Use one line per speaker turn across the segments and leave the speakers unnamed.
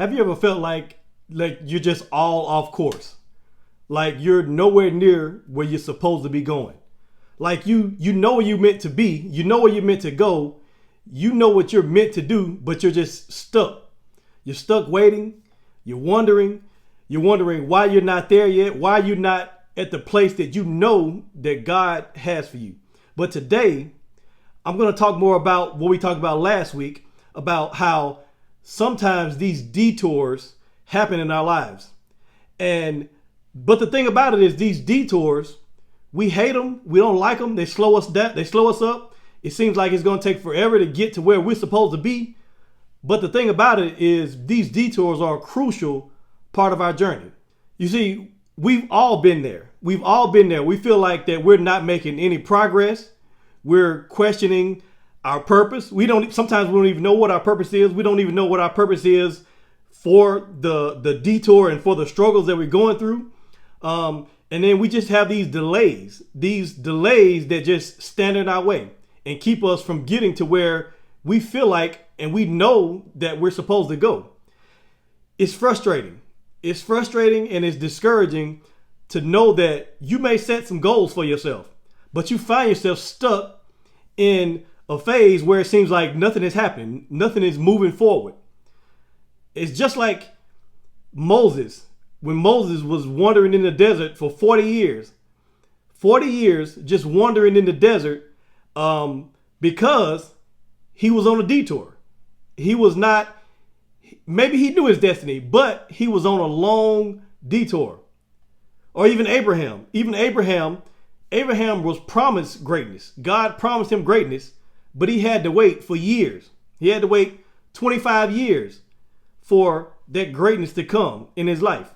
Have you ever felt like you're just all off course? Like you're nowhere near where you're supposed to be going. Like you know where you're meant to be, you know where you're meant to go, you know what you're meant to do, but you're just stuck. You're stuck waiting, you're wondering why you're not there yet, why you're not at the place that you know that God has for you. But today, I'm going to talk more about what we talked about last week, about how sometimes these detours happen in our lives. But the thing about it is these detours, we hate them. We don't like them. They slow us down. They slow us up. It seems like it's going to take forever to get to where we're supposed to be. But the thing about it is these detours are a crucial part of our journey. You see, we've all been there. We've all been there. We feel like that we're not making any progress. We're questioning our purpose. Sometimes we don't even know what our purpose is. We don't even know what our purpose is for the detour and for the struggles that we're going through. And then we just have these delays that just stand in our way and keep us from getting to where we feel like and we know that we're supposed to go. It's frustrating. It's frustrating and it's discouraging to know that you may set some goals for yourself, but you find yourself stuck in a phase where it seems like nothing is happening. Nothing is moving forward. It's just like Moses. When Moses was wandering in the desert for 40 years just wandering in the desert because he was on a detour. He was not, maybe he knew his destiny, but he was on a long detour. Or even Abraham. Abraham was promised greatness. God promised him greatness, but he had to wait for years. He had to wait 25 years for that greatness to come in his life.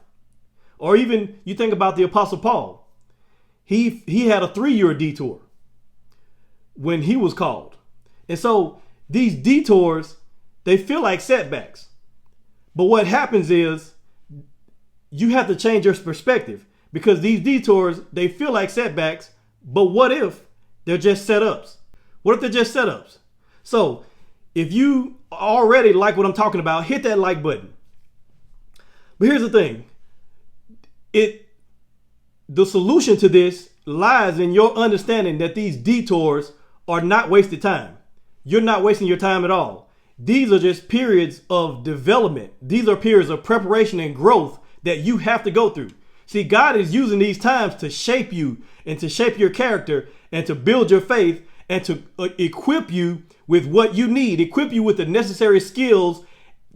Or even you think about the Apostle Paul. He had a 3-year detour when he was called. And so these detours, they feel like setbacks. But what happens is you have to change your perspective, because these detours, they feel like setbacks. But what if they're just setups? What if they're just setups? So if you already like what I'm talking about, hit that like button. But here's the thing. The solution to this lies in your understanding that these detours are not wasted time. You're not wasting your time at all. These are just periods of development. These are periods of preparation and growth that you have to go through. See, God is using these times to shape you and to shape your character and to build your faith and to equip you with what you need, equip you with the necessary skills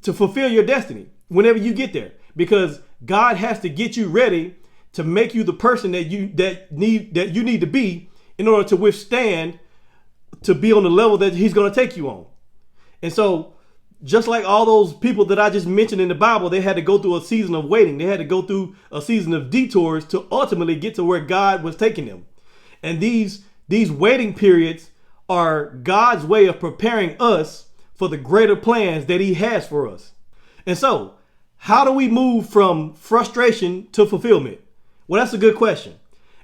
to fulfill your destiny whenever you get there. Because God has to get you ready to make you the person that you need to be in order to withstand, to be on the level that he's going to take you on. And so just like all those people that I just mentioned in the Bible, they had to go through a season of waiting. They had to go through a season of detours to ultimately get to where God was taking them. And these waiting periods are God's way of preparing us for the greater plans that he has for us. And so, how do we move from frustration to fulfillment? Well, that's a good question.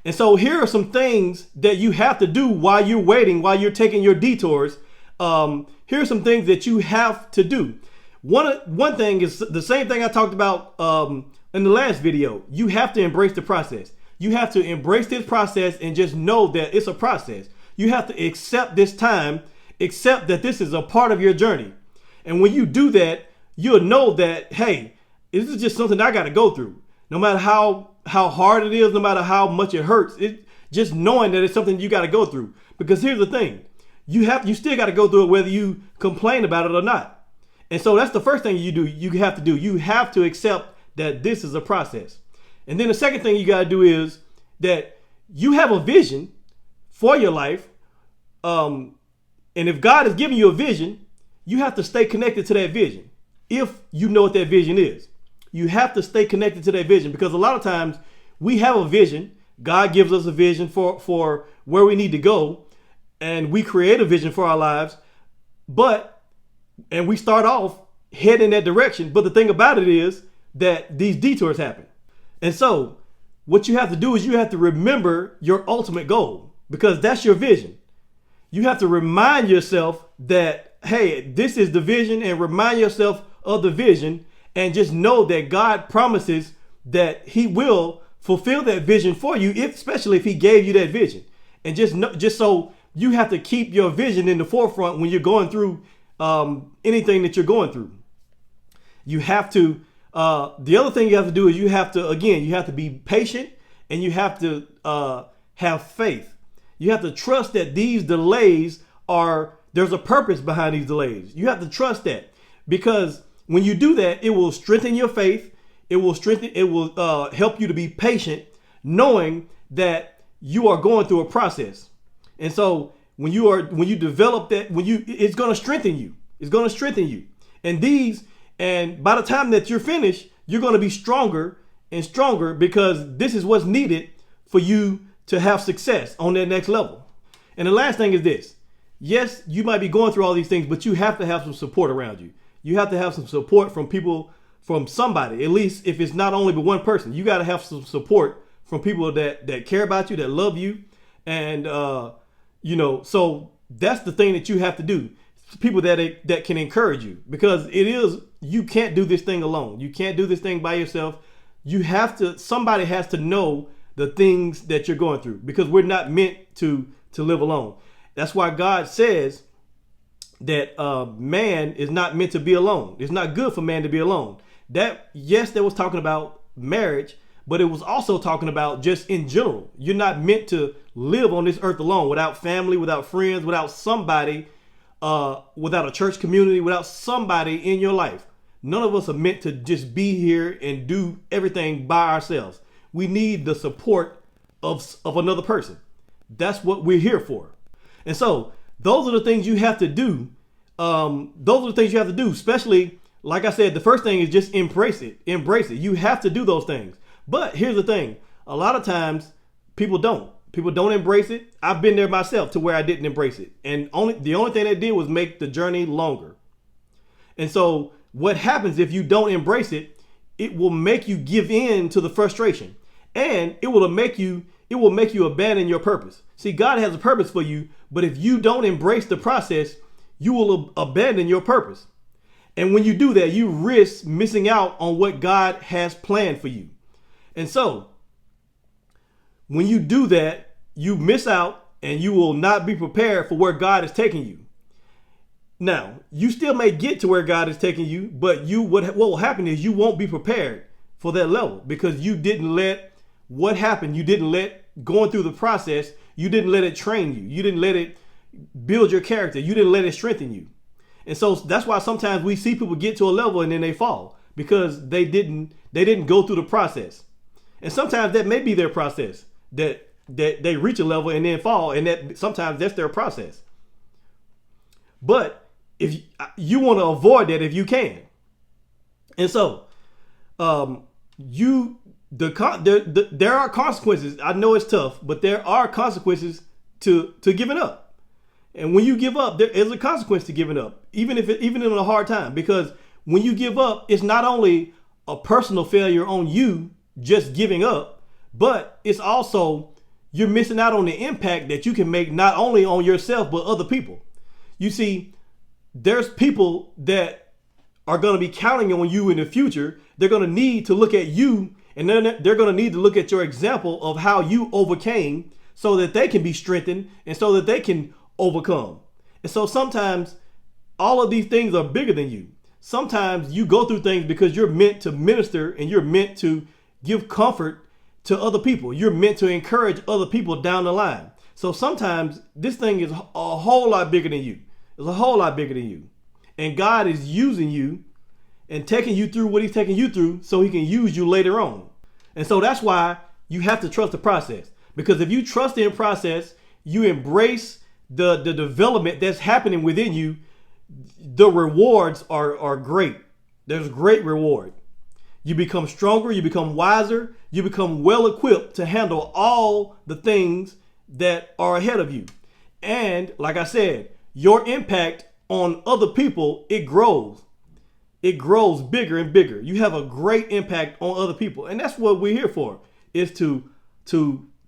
And so here are some things that you have to do while you're waiting, while you're taking your detours. Here are some things that you have to do. One thing is the same thing I talked about in the last video. You have to embrace the process. You have to embrace this process and just know that it's a process. You have to accept this time, accept that this is a part of your journey. And when you do that, you'll know that, hey, this is just something I got to go through. No matter how hard it is, no matter how much it hurts, just knowing that it's something you got to go through. Because here's the thing. You still got to go through it whether you complain about it or not. And so that's the first thing you have to do. You have to accept that this is a process. And then the second thing you got to do is that you have a vision for your life. And if God is giving you a vision, you have to stay connected to that vision. If you know what that vision is, you have to stay connected to that vision, because a lot of times we have a vision. God gives us a vision for where we need to go. And we create a vision for our lives, and we start off heading in that direction. But the thing about it is that these detours happen. And so what you have to do is you have to remember your ultimate goal, because that's your vision. You have to remind yourself that, hey, this is the vision, and remind yourself of the vision And just know that God promises that he will fulfill that vision for you, especially if he gave you that vision. And just so you have to keep your vision in the forefront when you're going through anything that you're going through. You have to, the other thing you have to do is you have to be patient, and you have to have faith. You have to trust that these delays there's a purpose behind these delays. You have to trust that, because when you do that, it will strengthen your faith. It will help you to be patient, knowing that you are going through a process. And so when you develop that, it's going to strengthen you. It's going to strengthen you. And by the time that you're finished, you're going to be stronger and stronger, because this is what's needed for you to have success on that next level. And the last thing is this. Yes, you might be going through all these things, but you have to have some support around you. You have to have some support from people, from somebody, at least if it's not only but one person. You got to have some support from people that care about you, that love you. And, so that's the thing that you have to do. People that can encourage you, because you can't do this thing alone. You can't do this thing by yourself. Somebody has to know the things that you're going through, because we're not meant to live alone. That's why God says that man is not meant to be alone. It's not good for man to be alone. That was talking about marriage, but it was also talking about just in general. You're not meant to live on this earth alone, without family, without friends, without somebody, without a church community, without somebody in your life. None of us are meant to just be here and do everything by ourselves. We need the support of another person. That's what we're here for. And so those are the things you have to do. Especially, like I said, the first thing is just embrace it. You have to do those things. But here's the thing. A lot of times people don't embrace it. I've been there myself to where I didn't embrace it. And the only thing that did was make the journey longer. And so what happens if you don't embrace it, it will make you give in to the frustration, and it will make you abandon your purpose. See, God has a purpose for you, but if you don't embrace the process, you will abandon your purpose. And when you do that, you risk missing out on what God has planned for you. And so when you do that, you miss out, and you will not be prepared for where God is taking you. Now, you still may get to where God is taking you, but what will happen is you won't be prepared for that level, because you didn't let what happened. You didn't let going through the process. You didn't let it train you. You didn't let it build your character. You didn't let it strengthen you. And so that's why sometimes we see people get to a level and then they fall, because they didn't go through the process. And sometimes that may be their process, that they reach a level and then fall, and that sometimes that's their process. But if you want to avoid that, if you can. And so there are consequences. I know it's tough, but there are consequences to giving up. And when you give up, there is a consequence to giving up, even in a hard time, because when you give up, it's not only a personal failure on you just giving up, but it's also you're missing out on the impact that you can make, not only on yourself, but other people. You see, there's people that are going to be counting on you in the future. They're going to need to look at you, and then they're going to need to look at your example of how you overcame, so that they can be strengthened and so that they can overcome. And so sometimes all of these things are bigger than you. Sometimes you go through things because you're meant to minister, and you're meant to give comfort to other people. You're meant to encourage other people down the line. So sometimes this thing is a whole lot bigger than you. It's a whole lot bigger than you. And God is using you and taking you through what he's taking you through, so he can use you later on. And so that's why you have to trust the process. Because if you trust in process, you embrace the development that's happening within you, the rewards are great. There's great reward. You become stronger, you become wiser, you become well equipped to handle all the things that are ahead of you. And like I said, your impact on other people, it grows. It grows bigger and bigger. You have a great impact on other people. And that's what we're here for, is to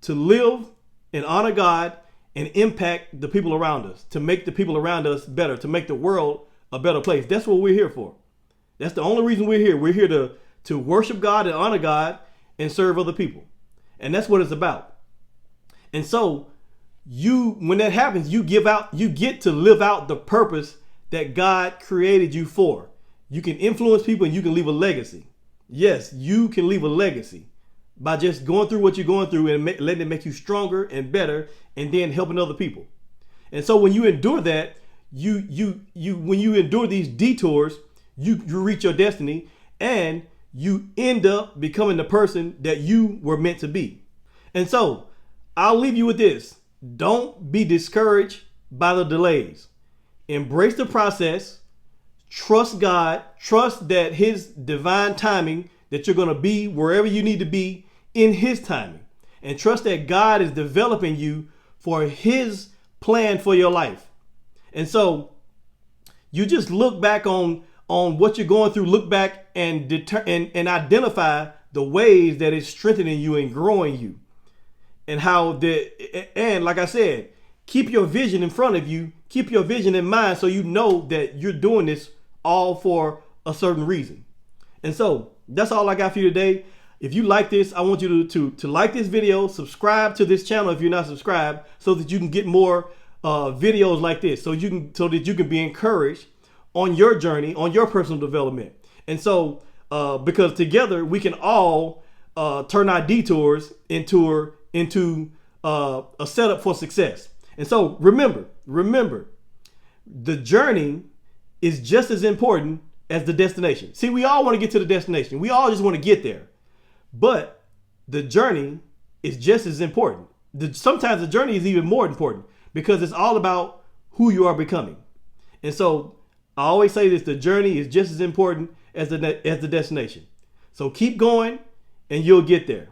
live and honor God and impact the people around us, to make the people around us better, to make the world a better place. That's what we're here for. That's the only reason we're here. We're here to worship God and honor God and serve other people. And that's what it's about. And so when that happens, you get to live out the purpose that God created you for. You can influence people and you can leave a legacy. Yes, you can leave a legacy by just going through what you're going through and letting it make you stronger and better, and then helping other people. And so when you endure that, when you endure these detours, you reach your destiny, and you end up becoming the person that you were meant to be. And so I'll leave you with this. Don't be discouraged by the delays. Embrace the process. Trust God. Trust that His divine timing, that you're going to be wherever you need to be in His timing. And trust that God is developing you for His plan for your life. And so you just look back on what you're going through. Look back and identify the ways that it's strengthening you and growing you. And and like I said, keep your vision in front of you. Keep your vision in mind, so you know that you're doing this all for a certain reason. And so that's all I got for you today. If you like this, I want you to like this video, subscribe to this channel if you're not subscribed, so that you can get more videos like this, so that you can be encouraged on your journey, on your personal development. And so because together we can all turn our detours into a setup for success. And so remember, the journey is just as important as the destination. See, we all want to get to the destination. We all just want to get there. But the journey is just as important. Sometimes the journey is even more important, because it's all about who you are becoming. And so I always say this: the journey is just as important as the destination. So keep going and you'll get there.